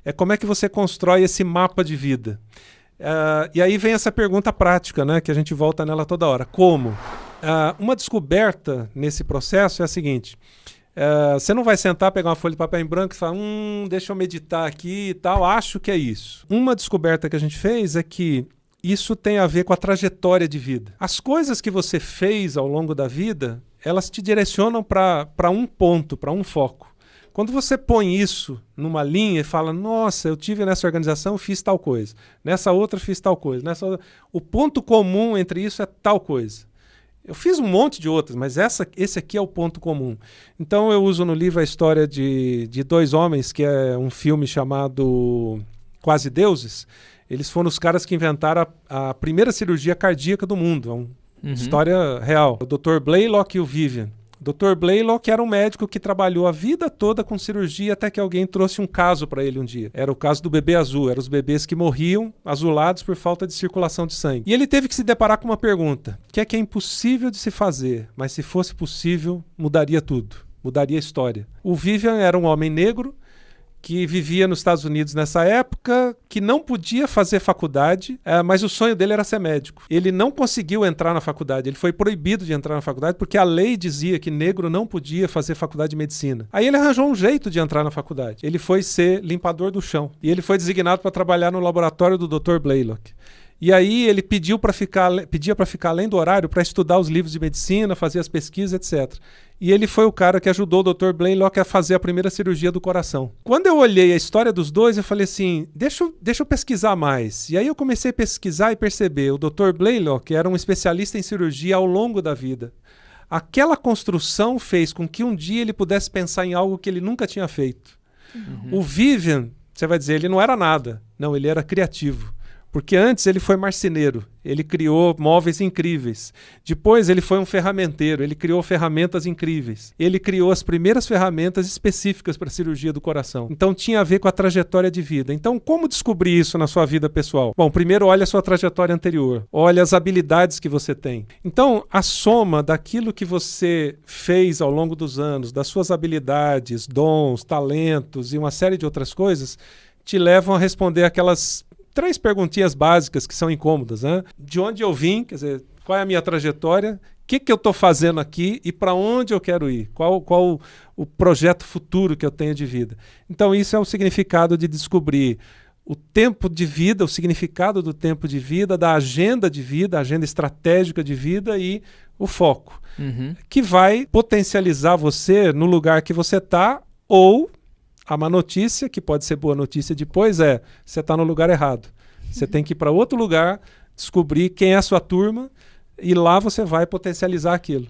é como é que você constrói esse mapa de vida. E aí vem essa pergunta prática, né, que a gente volta nela toda hora. Como? Uma descoberta nesse processo é a seguinte: você não vai sentar, pegar uma folha de papel em branco e falar, deixa eu meditar aqui e tal, acho que é isso. Uma descoberta que a gente fez é que isso tem a ver com a trajetória de vida. As coisas que você fez ao longo da vida, elas te direcionam para um ponto, para um foco. Quando você põe isso numa linha e fala, nossa, eu tive nessa organização, fiz tal coisa. Nessa outra, fiz tal coisa. Nessa outra... O ponto comum entre isso é tal coisa. Eu fiz um monte de outras, mas esse aqui é o ponto comum. Então eu uso no livro a história de dois homens, que é um filme chamado Quase Deuses. Eles foram os caras que inventaram a primeira cirurgia cardíaca do mundo. É uma história real. O Dr. Blaylock e o Vivian. O Dr. Blaylock era um médico que trabalhou a vida toda com cirurgia até que alguém trouxe um caso para ele um dia. Era o caso do bebê azul. Eram os bebês que morriam azulados por falta de circulação de sangue. E ele teve que se deparar com uma pergunta, que é impossível de se fazer, mas se fosse possível, mudaria tudo. Mudaria a história. O Vivian era um homem negro que vivia nos Estados Unidos nessa época, que não podia fazer faculdade, mas o sonho dele era ser médico. Ele não conseguiu entrar na faculdade, ele foi proibido de entrar na faculdade porque a lei dizia que negro não podia fazer faculdade de medicina. Aí ele arranjou um jeito de entrar na faculdade. Ele foi ser limpador do chão. E ele foi designado para trabalhar no laboratório do Dr. Blaylock. E aí ele pedia para ficar além do horário para estudar os livros de medicina, fazer as pesquisas, etc. E ele foi o cara que ajudou o Dr. Blaylock a fazer a primeira cirurgia do coração. Quando eu olhei a história dos dois, eu falei assim, deixa eu pesquisar mais. E aí eu comecei a pesquisar e perceber, o Dr. Blaylock era um especialista em cirurgia ao longo da vida. Aquela construção fez com que um dia ele pudesse pensar em algo que ele nunca tinha feito. O Vivian, você vai dizer, ele não era nada. Não, ele era criativo. Porque antes ele foi marceneiro, ele criou móveis incríveis. Depois ele foi um ferramenteiro, ele criou ferramentas incríveis. Ele criou as primeiras ferramentas específicas para a cirurgia do coração. Então tinha a ver com a trajetória de vida. Então como descobrir isso na sua vida pessoal? Bom, primeiro olha a sua trajetória anterior, olha as habilidades que você tem. Então a soma daquilo que você fez ao longo dos anos, das suas habilidades, dons, talentos e uma série de outras coisas, te levam a responder aquelas 3 perguntinhas básicas que são incômodas, né? De onde eu vim, quer dizer, qual é a minha trajetória, o que eu estou fazendo aqui e para onde eu quero ir, qual o projeto futuro que eu tenho de vida. Então isso é o significado de descobrir o tempo de vida, o significado do tempo de vida, da agenda de vida, a agenda estratégica de vida e o foco, que vai potencializar você no lugar que você está ou... A má notícia, que pode ser boa notícia depois, você está no lugar errado. Você tem que ir para outro lugar, descobrir quem é a sua turma e lá você vai potencializar aquilo.